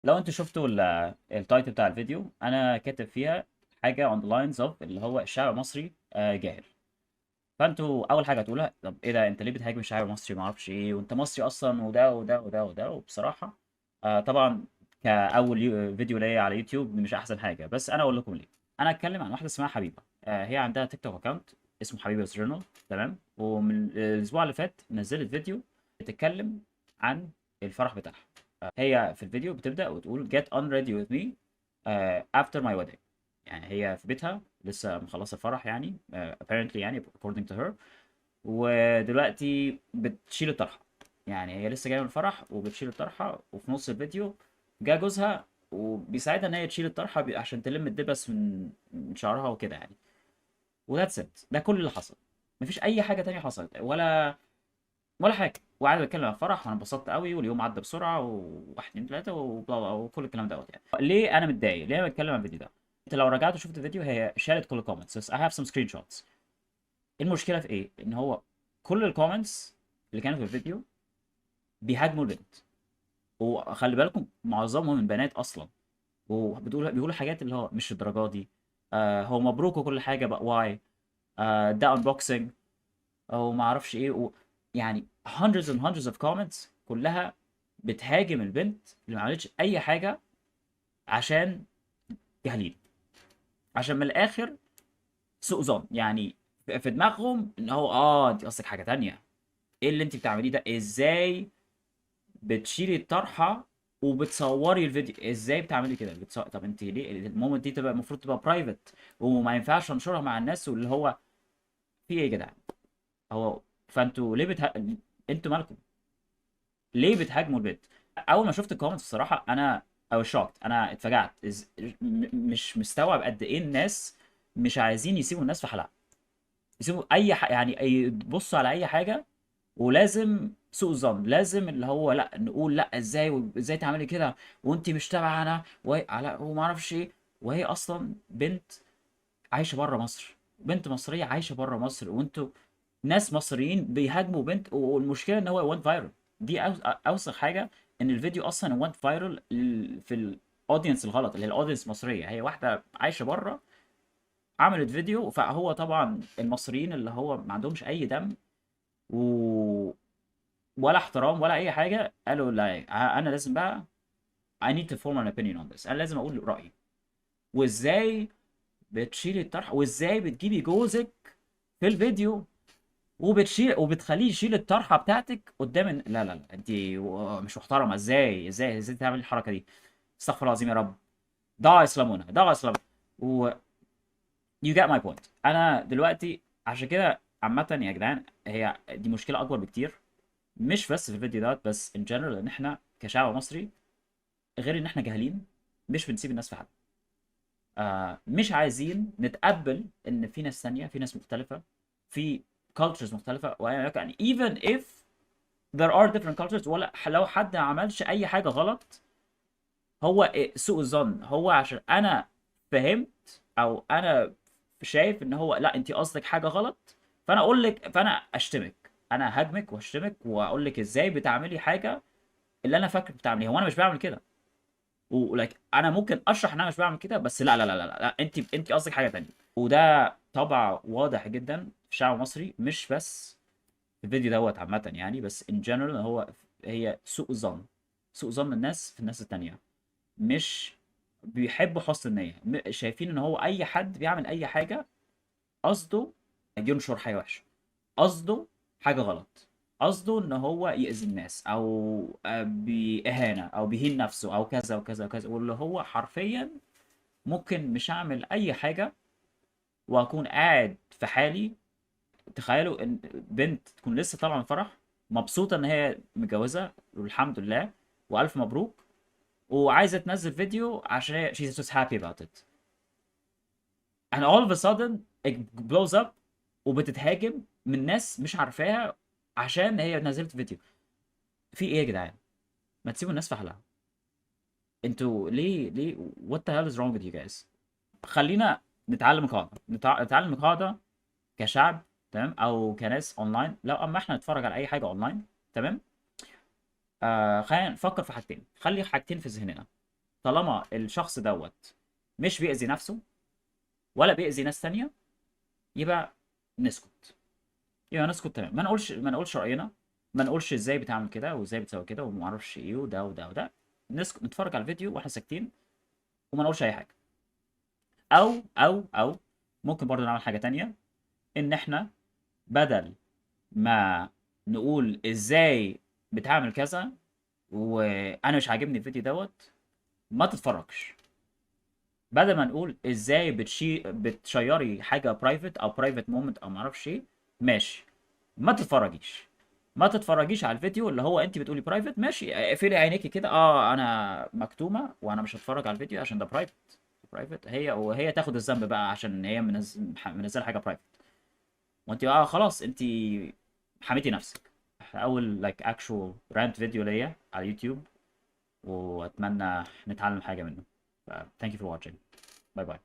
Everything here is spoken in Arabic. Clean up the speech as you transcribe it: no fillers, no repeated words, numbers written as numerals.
لو انتوا شفتوا التايتل بتاع الفيديو، انا كاتب فيها حاجه on the lines of اللي هو الشعب المصري جاهل. فانتوا اول حاجه هتقولها طب ايه ده، انت ليه بتهاجم الشعب المصري؟ ما اعرفش ايه، وانت مصري اصلا وده وده وده وده. وبصراحه طبعا كاول فيديو ليا على يوتيوب مش احسن حاجه، بس انا اقول لكم ليه. انا اتكلم عن واحده اسمها حبيبه. هي عندها تيك توك اكونت اسمه حبيبه جورنال، تمام. ومن الاسبوع اللي فات نزلت فيديو بتتكلم عن الفرح بتاعها. هي في الفيديو بتبدأ وتقول get on ready with me after my wedding. يعني هي في بيتها لسه مخلصة الفرح يعني apparently يعني according to her. ودلوقتي بتشيل الطرحة. يعني هي لسه جاية من الفرح وبتشيل الطرحة، وفي نص الفيديو جه جوزها وبيساعدها ان هي تشيل الطرحة عشان تلم الدبس من شعرها وكده يعني. وذاتس ات، ده كل اللي حصل. مفيش اي حاجة تانية حصلت ولا حاجه. وقاعد بتكلم عن الفرح وانا انبسطت قوي واليوم عدى بسرعه وواحد اتنين تلاته وبلا بلا وكل الكلام دوت يعني. ليه انا متضايق؟ ليه انا بتكلم عن الفيديو ده؟ انت لو رجعت وشفت الفيديو هي شالت كل الكومنتس، بس I have some screenshots. المشكله في ايه؟ ان هو كل الكومنتس اللي كانوا في الفيديو بيهاجموا البنت. وخلي بالكم معظمهم من بنات اصلا. بيقولوا حاجات اللي هو مش الدرجات دي. هو مبروك وكل حاجه بقى واي. ده unboxing او ما اعرفش ايه يعني hundreds and hundreds of comments كلها بتهاجم البنت اللي ما عملتش اي حاجه، عشان جاهلين. عشان من الاخر سوء ظن يعني. في دماغهم ان هو انت قصدك حاجه تانية. ايه اللي انت بتعمليه ده؟ ازاي بتشيلي الطرحه وبتصوري الفيديو؟ ازاي بتعملي كده؟ طب انت ليه المومنت دي تبقى المفروض تبقى برايفت وما ينفعش انشرها مع الناس؟ واللي هو في ايه يا جدعان؟ هو فانتوا ليه انتوا مالكم؟ ليه بتهاجموا البيت؟ اول ما شفت الكومنتس الصراحه انا او شوكت، انا اتفاجأت. مش مستوعب قد ايه الناس مش عايزين يسيبوا الناس في حالها. يسيبوا يعني يبصوا على اي حاجه، ولازم سوء ظن، لازم اللي هو لا نقول لا ازاي تعملي كده وانت مش تبعنا وهي على وما اعرفش ايه. وهي اصلا بنت عايشه بره مصر، بنت مصريه عايشه بره مصر، وانتوا ناس مصريين بيهاجموا بنت. والمشكله ان هو وانت فايرال. دي اوسخ حاجه، ان الفيديو اصلا وانت فايرال في الاودينس الغلط، اللي هي الاودينس المصريه. هي واحده عايشه بره عملت فيديو، فهو طبعا المصريين اللي هو ما عندهمش اي دم و... ولا احترام ولا اي حاجه، قالوا لا انا لازم بقى I need to form an opinion on this. انا لازم اقول رايي. وازاي بتشيلي الطرح؟ وازاي بتجيبي جوزك في الفيديو وبتخليه يشيل الطرحه بتاعتك قدام لا لا لا، انت مش محترمه. ازاي تعمل الحركه دي؟ استغفر الله العظيم يا رب. ضاع اسلامنا، ضاع اسلام. و you get my point. انا دلوقتي عشان كده عامه يا جدعان، هي دي مشكله اكبر بكتير. مش بس في الفيديو ده، بس in general ان احنا كشعب مصري، غير ان احنا جاهلين، مش بنسيب الناس في حالها. مش عايزين نتقبل ان في ناس ثانيه، في ناس مختلفه، في cultures مختلفه. يعني even if there are different cultures، ولا لو حد ما عملش اي حاجه غلط، هو سوء الظن. هو عشان انا فهمت او انا شايف ان هو لا انت قصدك حاجه غلط، فانا اقول لك، فانا اشتمك. انا هاجمك واشتمك واقول لك ازاي بتعملي حاجه اللي انا فاكرك بتعمليها وانا مش بعمل كده. ولك انا ممكن اشرح ان انا مش بعمل كده، بس لا انت قصدك حاجه تانية. وده طبع واضح جدا في الشعب المصري، مش بس في الفيديو دوت عامة يعني، بس in general هي سوء ظن. سوء ظن الناس في الناس التانية. مش بيحبوا حسن النية. شايفين ان هو اي حد بيعمل اي حاجة قصده ينشر حاجة وحشة، قصده حاجة غلط، قصده ان هو يأذي الناس او بإهانة او بيهين نفسه او كذا وكذا وكذا. واللي هو حرفيا ممكن مش اعمل اي حاجة واكون قاعد في حالي. تخيلوا ان بنت تكون لسه طالعه من فرح، مبسوطه ان هي متجوزه والحمد لله والف مبروك، وعايزه تنزل فيديو عشان هي she's just happy about it. and all of a sudden it blows up وبتتهاجم من ناس مش عارفاها عشان هي نزلت فيديو. في ايه يا جدعان؟ ما تسيبوا الناس في حالها. انتوا ليه what the hell is wrong with you guys؟ خلينا نتعلم قاعده، نتعلم قاعده كشعب، تمام، او كناس اونلاين. لو اما احنا نتفرج على اي حاجه اونلاين، تمام، خلينا نفكر في حاجتين، خلي حاجتين في ذهننا. طالما الشخص دوت مش بيأذي نفسه ولا بيأذي ناس تانية، يبقى نسكت. يبقى نسكت تمام، ما نقولش رأينا، ما نقولش ازاي بتعمل كده وازاي بتسوي كده وما اعرفش ايه وده وده وده. نسكت، نتفرج على الفيديو واحنا ساكتين وما نقولش اي حاجة. او ممكن برضو نعمل حاجة تانية، ان احنا بدل ما نقول ازاي بتعمل كذا وانا مش عاجبني الفيديو دوت، ما تتفرجش. بدل ما نقول ازاي بتشيري حاجه برايفت او برايفت مومنت او معرفش ايه، ماشي، ما تتفرجيش. ما تتفرجيش على الفيديو اللي هو انت بتقولي برايفت، ماشي، اقفلي عينيكي كده، انا مكتومه وانا مش هتفرج على الفيديو عشان ده برايفت. برايفت، وهي تاخد الذنب بقى عشان هي منزله حاجه برايفت، وانت خلاص انت حميتي نفسك. اول لايك اكشوال رانت فيديو ليا على اليوتيوب، واتمنى نتعلم حاجه منه. ف thank you for watching. باي باي.